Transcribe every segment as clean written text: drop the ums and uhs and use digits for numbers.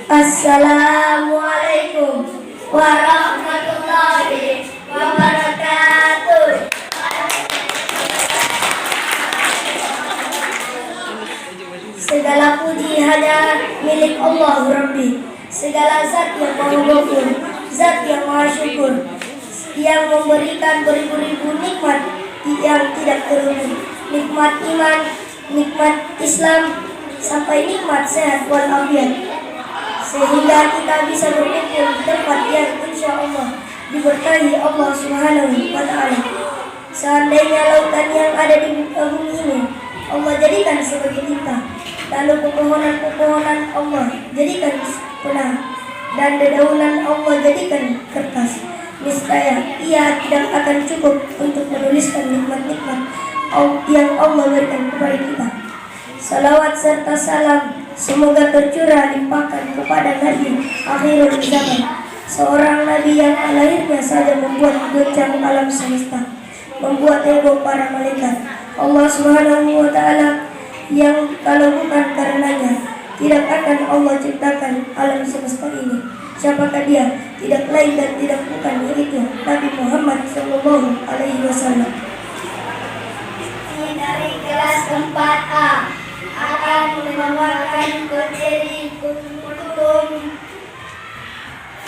Assalamualaikum warahmatullahi wabarakatuh. Segala puji hanya milik Allah Rabbi. Segala zat yang maha ghafur, zat yang maha syukur, yang memberikan beribu-ribu nikmat yang tidak terhitung. Nikmat iman, nikmat Islam, sampai nikmat sehat walafiat, sehingga kita bisa berkumpul di tempat yang insya Allah diberkahi Allah Subhanahu wa Ta'ala. Seandainya lautan yang ada di bumi ini Allah jadikan sebagai tinta, lalu pepohonan-pepohonan Allah jadikan penang, dan dedaunan Allah jadikan kertas, niscaya ia tidak akan cukup untuk menuliskan nikmat-nikmat yang Allah berikan kepada kita. Salawat serta salam semoga tercurah limpahkan kepada Nabi akhirul zaman, seorang Nabi yang lahirnya saja membuat goncang alam semesta, membuat heboh para malaikat. Allah Subhanahu wa Ta'ala yang kalau bukan karenanya tidak akan Allah ciptakan alam semesta ini. Siapakah dia? Tidak lain dan tidak bukan yaitu Nabi Muhammad Sallallahu Alaihi Wasallam. Dari kelas 4A akan membawakan materi kurikulum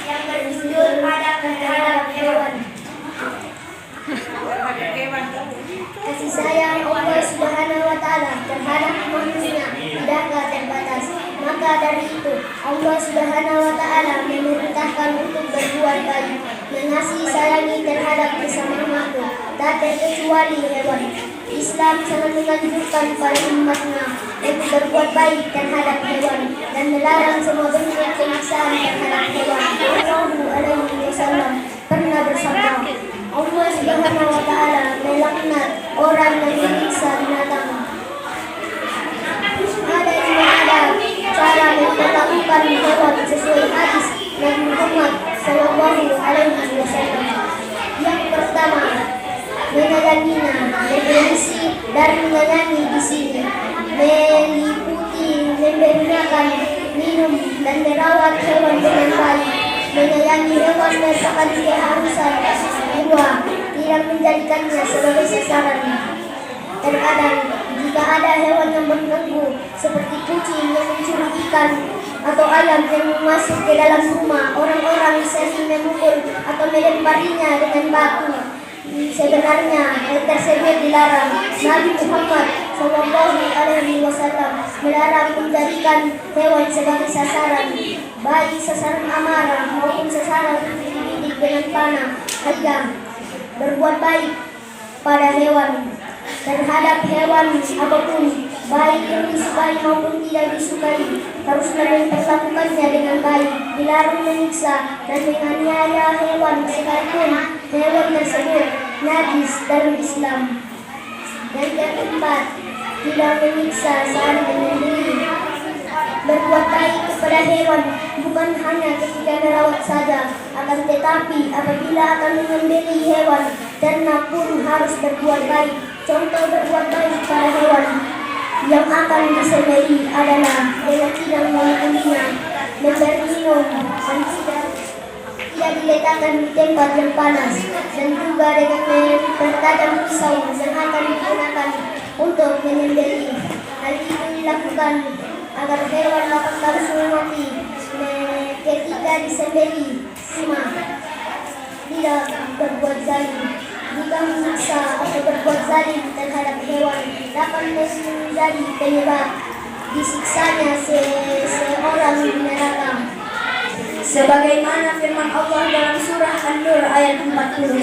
yang berjudul adab terhadap hewan. Kasih sayang Allah Subhanahu wa Ta'ala terhadap manusia tidaklah terbatas. Maka dari itu Allah Subhanahu wa Ta'ala memerintahkan untuk berbuat baik, mengasihi sayangi terhadap sesama makhluk, tak terkecuali hewan. Islam sangat menganjurkan pada umatnya untuk berbuat baik terhadap hewan dan melarang semua bentuk penyiksaan terhadap hewan. Rasulullah Alaihi Wasallam pernah bersabda, Allah Subhanahu wa Ta'ala melaknat orang yang menyiksa binatang. Ada cara memperlakukan hewan sesuai hadis Nabi Muhammad Sallallahu Alaihi Wasallam. Yang pertama, menyayanginya. Definisi dari menyayangi di sini meliputi memberi makan, minum, dan merawat hewan dengan baik. Menyayangi hewan merupakan keharusan. Kedua, tidak menjadikannya sebagai sasaran. Terkadang jika ada hewan yang mengganggu seperti kucing yang mencuri ikan atau ayam yang masuk ke dalam rumah, orang-orang sering memukul atau melemparinya dengan batu. Sebenarnya hal tersebut dilarang. Nabi Muhammad Sallallahu Alaihi Wasallam melarang menjadikan hewan sebagai sasaran, baik sasaran amarah maupun sasaran dididik dengan panah. Ketiga, berbuat baik pada hewan. Terhadap hewan apapun, baik yang disukai maupun tidak disukai, haruslah memperlakukannya dengan baik. Dilarang menyiksa dan menganiaya hewan sekalipun hewan tersebut najis dalam Islam. Dan yang keempat, tidak menyiksa saat menyembelih. Berbuat baik kepada hewan bukan hanya ketika merawat saja, akan tetapi apabila akan menyembelih hewan, ternak pun harus berbuat baik. Contoh berbuat baik pada hewan yang akan disembelih adalah dengan tidak memukulinya, memberi minum, dan tidak diletakkan di tempat yang panas, dan juga dengan mempertajam pisau yang akan digunakan untuk menyembelih. Hal itu dilakukan agar hewan dapat langsung mati ketika disembelih. Tidak berbuat zalim. Jika menyiksa atau berbuat zalim terhadap hewan dapat menjadi penyebab disiksanya seorang di neraka. Sebagaimana firman Allah dalam surah An-Nur ayat 41.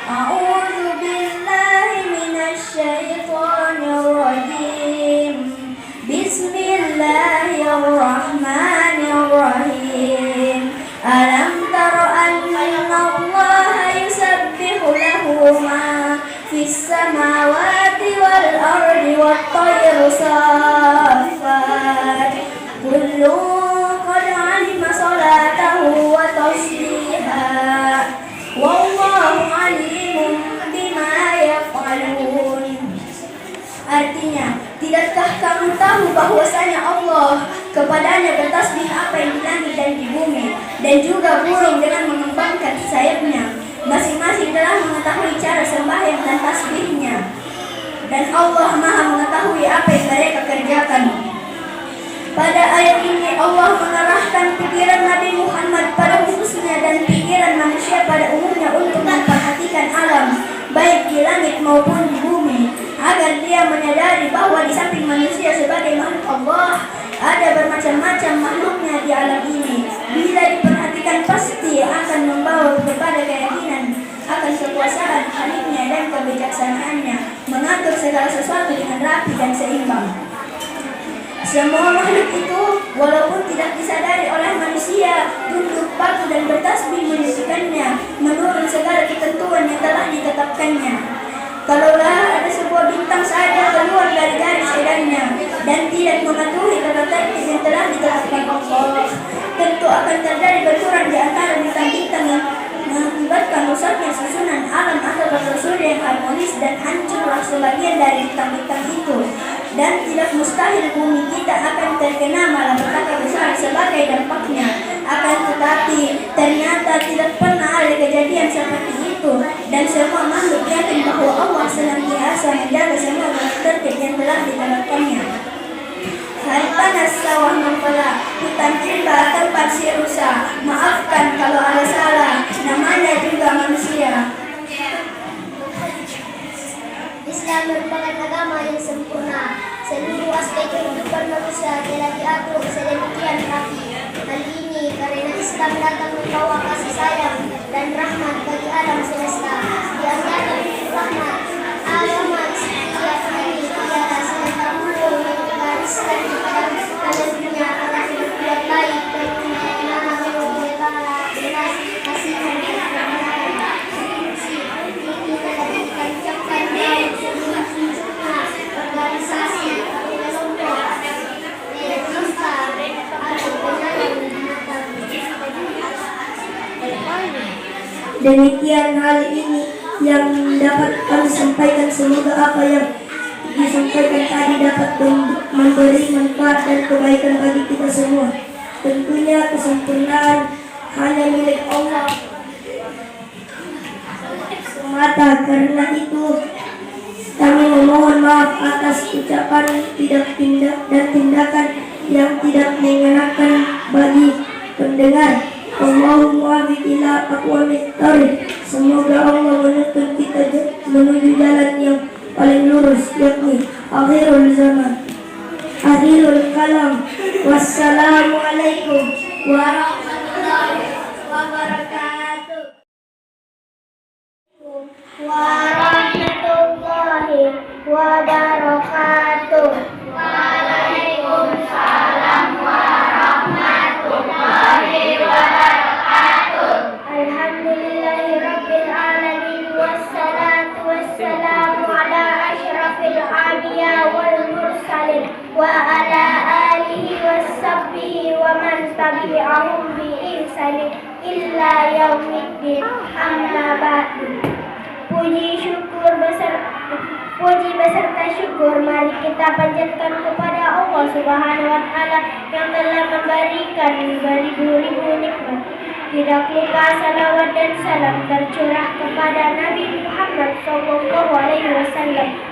A'udzu billahi minasy syaithanir rajim. Bismillahirrahmanirrahim. Alam tara anna Allah yusabbihu lahu ma fis samawati wal ardi wat tayru saffat. Kullu qad 'alima salatahu wa tasbihahu. Wallahu 'alimun bima yaf'alun. hatinya. Tidakkah kamu tahu bahwasanya Allah kepadanya bertasbih apa yang di langit dan di bumi, dan juga burung dengan mengembangkan sayapnya. Masing-masing telah mengetahui cara sembahyang dan tasbihnya, dan Allah Maha mengetahui apa yang mereka kerjakan. Pada ayat ini Allah mengarahkan pikiran Nabi Muhammad pada khususnya dan pikiran manusia pada umumnya untuk memperhatikan alam, baik di langit maupun di bumi, agar dia menyadari bahwa di samping manusia sebagai makhluk Allah, ada bermacam-macam makhluknya di alam ini. Bila diperhatikan pasti akan membawa kepada keyakinan akan kekuasaan Khaliknya dan kebijaksanaannya, mengatur segala sesuatu dengan rapi dan seimbang. Semua makhluk itu, walaupun tidak disadari oleh manusia, tunduk patuh dan bertasbih menyusukannya menurut segala ketentuan yang telah ditetapkannya. Kalaulah ada sebuah bintang saja keluar dari garis edarnya dan tidak mematuhi tata tertib yang telah ditetapkan Allah, tentu akan terjadi benturan di antara bintang-bintang yang mengakibatkan rusaknya susunan alam atau tata surya yang harmonis, dan hancurlah sebagian dari bintang-bintang itu. Dan tidak mustahil bumi kita akan terkena malapetaka besar sebagai dampaknya. Akan tetapi ternyata tidak pernah ada kejadian seperti itu, dan semua makhluk yakin bahwa Allah senantiasa menjaga semua tertib yang telah ditetapkannya. Hari panas sawah mempelai, hutan rimba tempat si rusa. Maafkan kalau ada salah, namanya juga manusia. Islam merupakan agama yang sempurna. Seluruh aspek kehidupan manusia telah diatur sedemikian rapi. Hal ini karena Islam datang membawa kasih sayang dan rahmat bagi alam semesta. Di antara rahmat agama Islam ini ialah selain dahulu menggariskan kepada alam dunia agar berbuat baik dan mengenal belas kasihan dan kebenaran. Ini telah ditancapkan dalam seluruh wujudnya organisasi kelompok lista atau penyandang binatang. Demikian hal ini yang dapat kami sampaikan. Semoga apa yang disampaikan tadi dapat memberi manfaat dan kebaikan bagi kita semua. Tentunya kesempurnaan hanya milik Allah semata. Karena itu kami memohon maaf atas ucapan dan tindakan yang tidak mengenakan bagi pendengar. Allahumma ila aqwamit thoriq. Semoga Allah menuntun kita menuju jalan yang paling lurus, yakni akhirul zaman, akhirul kalam. Wassalamualaikum warahmatullahi wabarakatuh. Warahmatullahi wabarakatuh. Waalaikumsalam warahmatullahi wabarakatuh. Alhamdulillahirabbil alamin, wassalatu wassalamu ala asyrafil anbiya wal mursalin wa ala alihi washabbihi wa man tabi'ahum bi ihsanin illa yaumiddin. Amma ba'du. Puji beserta syukur mari kita panjatkan kepada Allah Subhanahu wa Ta'ala yang telah memberikan beribu-ribu nikmat. Tidak lupa salawat dan salam tercurah kepada Nabi Muhammad SAW,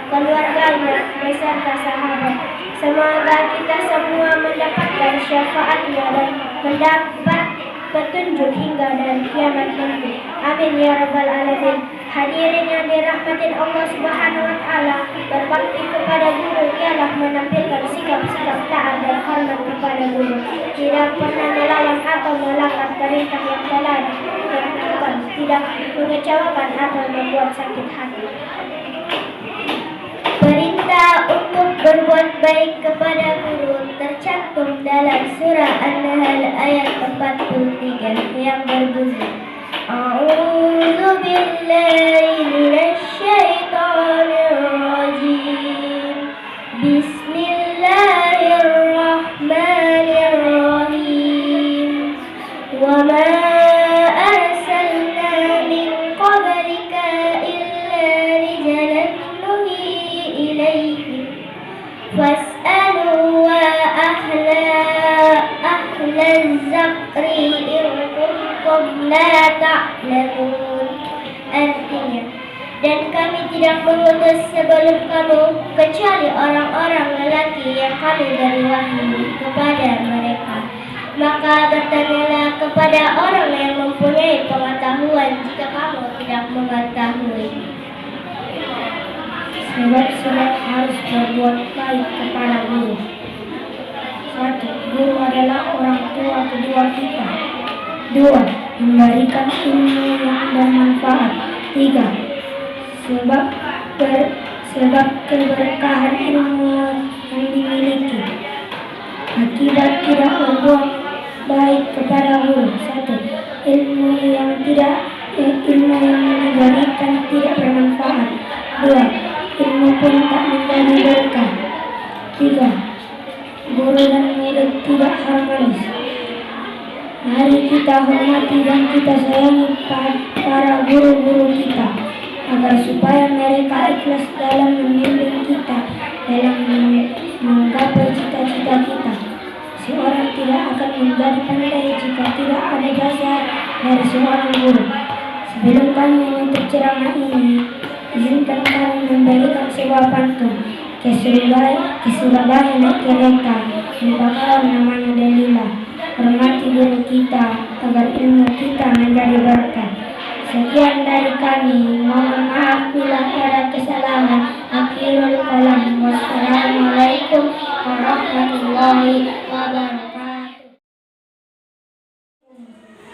keluarganya beserta sahabat. Semoga kita semua mendapatkan syafaatnya dan mendapat petunjuk hingga dari kiamat nanti. Amin ya rabbal alamin. Hadirin yang dirahmatin Allah Subhanahu wa Ta'ala, berbakti kepada guru ialah menampilkan sikap-sikap taat dan hormat kepada guru. Tidak pernah melawan atau melanggar perintah yang telah ditentukan, tidak mengecewakan atau membuat sakit hati. Perintah untuk berbuat baik kepada guru tercantum dalam surah An-Nahl ayat 43 yang berbunyi, A'udzu billahi minasyaitonir rajim. Bismillahirrahmanirrahim. Wa ma arsalna min qablika illa rijalan nuhi ilaihim فاسألوا أهل الذكر إن كنتم لا تعلمون. Artinya, dan kami tidak mengutus sebelum kamu kecuali orang-orang lelaki yang kami beri wahyu kepada mereka. Maka bertanyalah kepada orang yang mempunyai pengetahuan jika kamu tidak mengetahui. Sebab harus berbuat baik kepada guru. 1. Guru adalah orang tua kedua kita. 2. Memberikan ilmu yang bermanfaat. 3. Sebab keberkahan ilmu yang dimiliki. Akibat tidak berbuat baik kepada guru. 1. Ilmu yang diberikan tidak bermanfaat. 2. Ilmu pun tak menjadi berkah. 3. Guru dan murid tidak harmonis. Mari kita hormati dan kita sayangi para guru-guru kita, agar supaya mereka ikhlas dalam membimbing kita dalam menggapai cita-cita kita. Seorang tidak akan menjadi pandai jika tidak ada dasar dari seorang guru. Sebelum kami menutup ceramah ini, izinkan kami memberikan sebuah pantun ke Surabaya naik kereta, di Bakaran namanya Delila. Hormati guru kita agar ilmu kita menjadi berkah. Sekian dari kami, mohon maaf bila ada kesalahan. Akhirul kalam, wassalamualaikum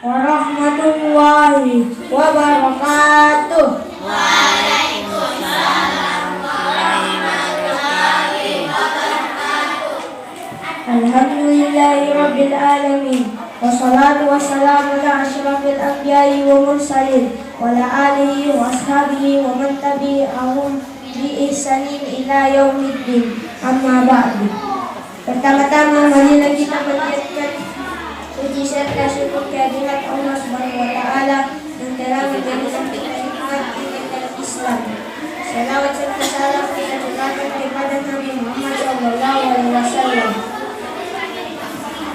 warahmatullahi wabarakatuh. Alhamdulillahi Rabbil Alamin. Wassalatu wassalamu ala asyrafil anbiya'i wa mursalin wa ala alihi wa ashabihi wa man tabi'ahum bi ihsanin ila yaumiddin. Amma ba'du. Pertama-tama marilah kita panjatkan puji serta syukur kehadirat Allah Subhanahu wa taala yang telah menjadikan kita nikmat dalam Islam. Salawat serta salam kita curahkan kepada Nabi Muhammad sallallahu alaihi wasallam.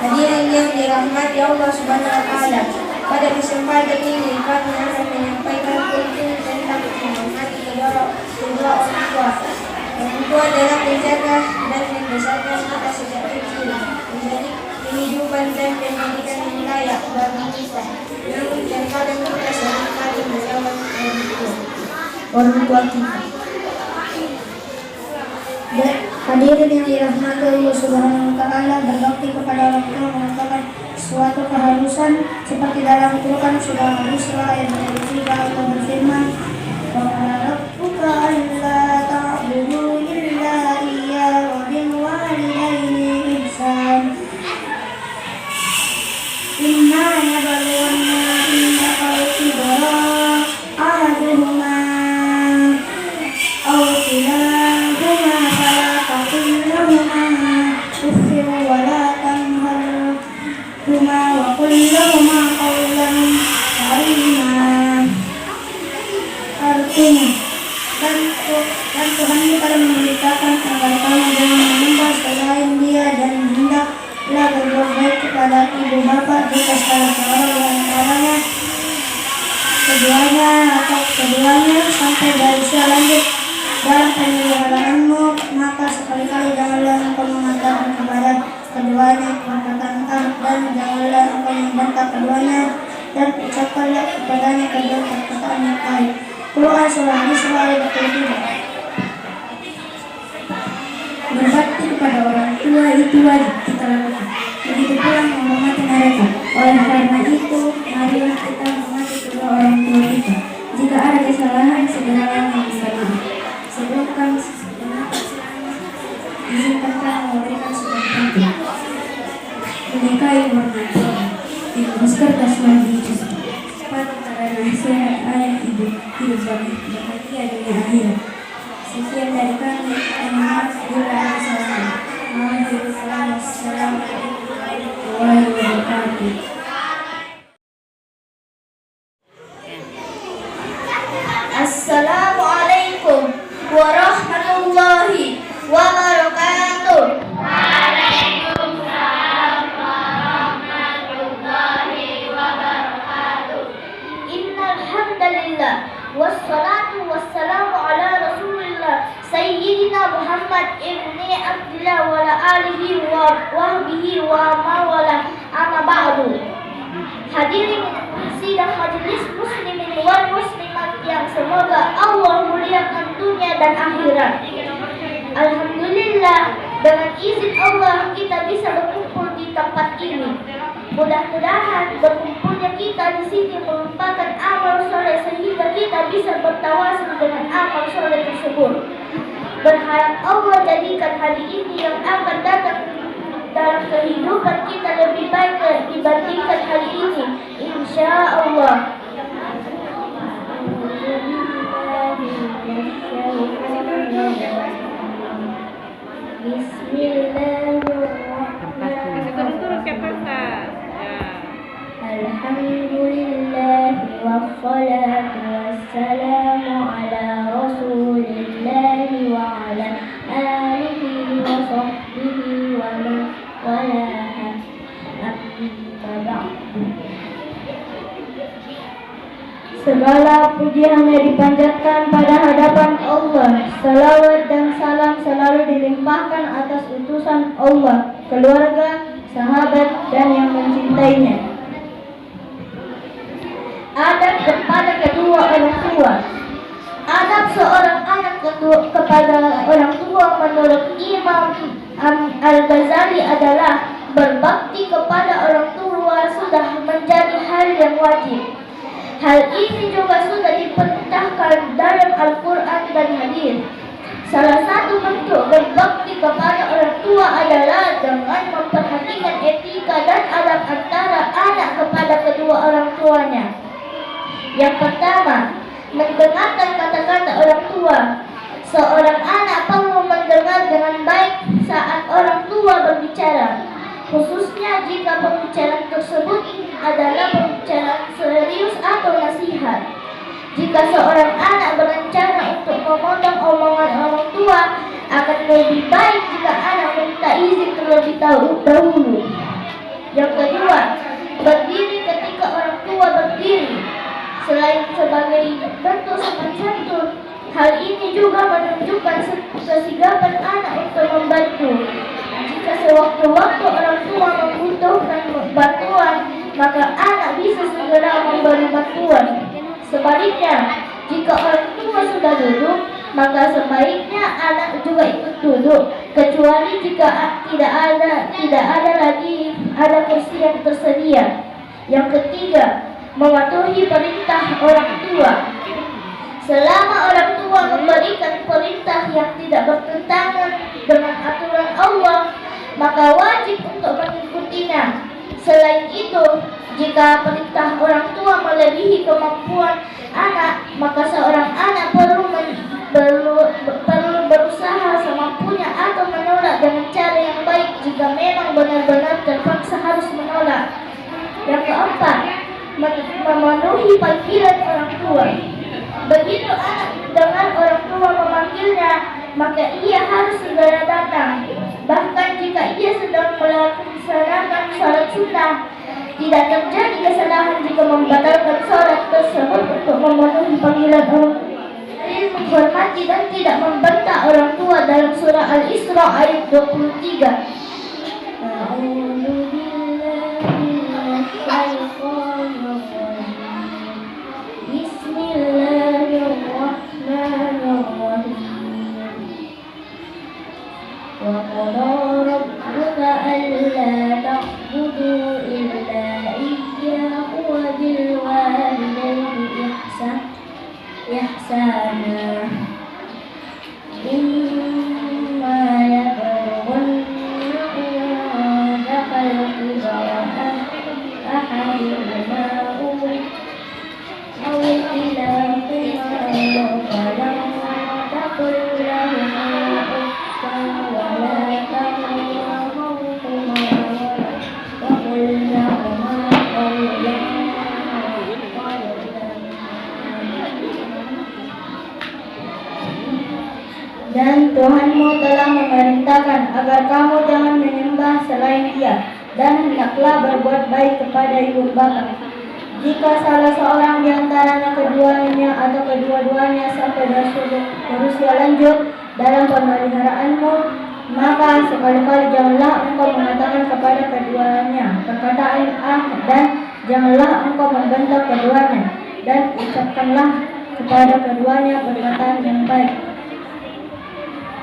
Hadirin yang dirahmati Allah Subhanahu wa taala, pada kesempatan ini kami akan menyampaikan kunjungan tentang menghormati kedua orang tua. Orang tua adalah menjaga dan membesarkan kita sejak kecil, menjadi kehidupan dan pendidikan yang layak bagi kita. Namun terkadang kita seringkali melawan orang tua kita. Hadirin yang dirahmati Allah Subhanahu wa taala, berbakti kepada orang tua merupakan suatu keharusan seperti dalam Al-Qur'an surah Al-Isra ayat 23 Allah berfirman, "Wa qala rabbuka alla ta'budu illa iyyahu wa bil walidayni ihsan." Inna nabluwanna innaka al-kibara ahaduhuma aw kilahuma wa qul lahuma qawlan karima. Artinya, dan Tuhan telah memerintahkan agar kamu jangan menyembah selain Dia dan hendaklah berbuat baik kepada ibu bapa jika salah seorang di antaranya keduanya atau keduanya sampai dari usia lanjut dalam pemeliharaanmu, maka sekali-kali janganlah engkau mengatakan kepada keduanya perkataan engkau, dan janganlah engkau membantah keduanya, dan ucapkanlah kepadanya kedua perkataan yang baik. Quran surah Al-Isra ayat 23. Berbakti kepada orang tua itu wajib kita lakukan. Begitu pula menghormati mereka. Oleh karena itu, marilah kita menghormati kedua orang tua kita. Jika ada kesalahan, segeralah meminta maaf. Sebelum kami izinkan kami memberikan sebuah pantun. Menikahi warna tua, ibu kertas lagi justru. Pantun karena nasihat ayah ibu hidup bahagia dunia akhirat. Sekian dari kami. Maaf bila ada kesalahan. Wassalamualaikum warahmatullahi wabarakatuh. Assalamualaikum warahmatullahi wabarakatuh. Muhammad ibni Abdullah wa ala alihi wa wahbihi wa mawala amma ba'du. Hadirin sidang majelis muslimin wal muslimat yang semoga Allah muliakan dunia dan akhirat. Alhamdulillah, dengan izin Allah kita bisa berkumpul di tempat ini. Mudah-mudahan berkumpulnya kita di sini merupakan amal soleh sehingga kita bisa bertawasul dengan amal soleh tersebut. Berharap Allah jadikan hari ini yang akan datang dalam kehidupan kita lebih baik dibandingkan hari ini, insya Allah. Bismillahirrahmanirrahim. Alhamdulillah wassalatu wassalamu ala rasulillah wa ala alihi wa sahbihi wa man walaha amma ba'du. Segala puji hanya dipanjatkan pada hadapan Allah. Salawat dan salam selalu dilimpahkan atas utusan Allah, keluarga, sahabat, dan yang mencintainya. Adab kepada kedua orang tua. Adab seorang anak kepada orang tua menurut Imam Al-Ghazali adalah berbakti kepada orang tua sudah menjadi hal yang wajib. Hal ini juga sudah diperintahkan dalam Al-Quran dan hadis. Salah satu bentuk berbakti kepada orang tua adalah dengan memperhatikan etika dan adab antara anak kepada kedua orang tuanya. Yang pertama, mendengarkan kata-kata orang tua. Seorang anak perlu mendengar dengan baik saat orang tua berbicara, khususnya jika pembicaraan tersebut adalah pembicaraan serius atau nasihat. Jika seorang anak berencana untuk memotong omongan orang tua, akan lebih baik jika anak minta izin terlebih dahulu. Yang kedua, berdiri ketika orang tua berdiri. Selain sebagai bentuk sopan santun, hal ini juga menunjukkan kesigapan anak untuk membantu. Jika sewaktu-waktu orang tua membutuhkan bantuan, maka anak bisa segera memberi bantuan. Sebaliknya, jika orang tua sudah duduk, maka sebaiknya anak juga ikut duduk, kecuali jika tidak ada lagi kursi yang tersedia. Yang ketiga, mematuhi perintah orang tua. Selama orang tua memberikan perintah yang tidak bertentangan dengan aturan Allah, maka wajib untuk mengikutinya. Selain itu, jika perintah orang tua melebihi kemampuan anak, maka seorang anak perlu berusaha semampunya atau menolak dengan cara yang baik jika memang benar-benar terpaksa harus menolak. Yang keempat, memenuhi panggilan orang tua. Begitu anak mendengar orang tua memanggilnya, maka ia harus segera datang. Bahkan jika ia sedang melaksanakan sholat sunnah, tidak terjadi kesalahan jika membatalkan sholat tersebut untuk memenuhi panggilan orang tua. Menghormati dan tidak membentak orang tua dalam surah Al-Isra ayat 23. وَقَضَى رَبُّكَ أَلَّا تَعْبُدُوا إِلَّا إِيَّاهُ وَبِالْوَالِدَيْنِ إِحْسَانًا إِمَّا يَبْلُغَنَّ عِندَكَ الْكِبَرَ أَحَدُهُمَا أَوْ كِلَاهُمَا فَلَا تَقُل لَّهُمَا أُفٍّ وَلَا تَنْهَرْهُمَا وَقُل لَّهُمَا قَوْلًا Dan Tuhanmu telah memerintahkan agar kamu jangan menyembah selain Dia, dan hendaklah berbuat baik kepada ibu bapa. Jika salah seorang di antaranya keduanya atau kedua-duanya sampai berusia lanjut dalam pemeliharaanmu, maka sekali-kali janganlah engkau mengatakan kepada keduanya perkataan dan janganlah engkau membentak keduanya, dan ucapkanlah kepada keduanya perkataan yang baik.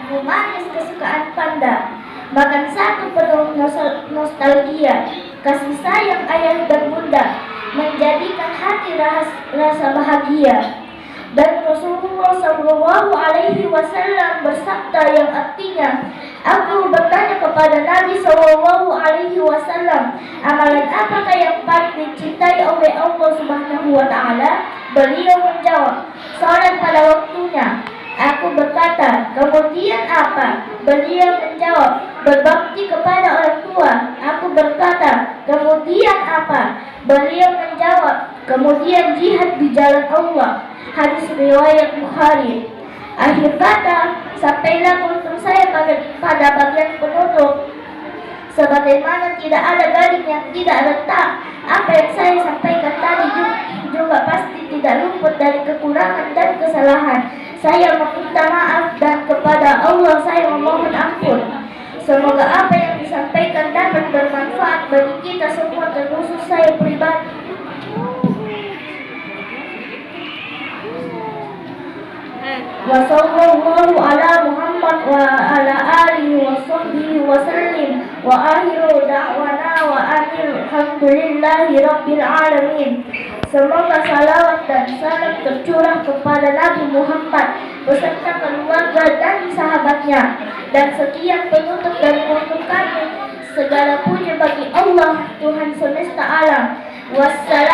Manis kesukaan Panda, makan satu penuh nostalgia, kasih sayang ayah dan bunda, menjadikan hati rasa bahagia. Dan Rasulullah SAW bersabda yang artinya, aku bertanya kepada Nabi SAW, amalan apakah yang paling dicintai oleh Allah Subhanahu wa Ta'ala? Beliau menjawab, salat pada waktunya. Aku berkata, kemudian apa? Beliau menjawab, berbakti kepada orang tua. Aku berkata, kemudian apa? Beliau menjawab, kemudian jihad di jalan Allah. Hadis riwayat Bukhari. Akhir kata, sampailah kultum saya pada bagian penutup. Sebagaimana tidak ada garing yang tidak retak, apa yang saya sampaikan tadi juga pasti tidak luput dari kekurangan dan kesalahan. Saya meminta maaf dan kepada Allah saya memohon ampun. Semoga apa yang disampaikan dapat bermanfaat bagi kita semua, terkhusus saya pribadi. Wa sallallahu ala Muhammad wa ala alihi wa sahbihi wa sallim, wa akhiru da'wana wa alhamdulillahi rabbil alamin. Semoga salawat dan salam tercurah kepada Nabi Muhammad beserta keluarga dan sahabatnya. Dan sekian penutup dari kultum kami. Segala puji bagi Allah, Tuhan semesta alam. Wassalam.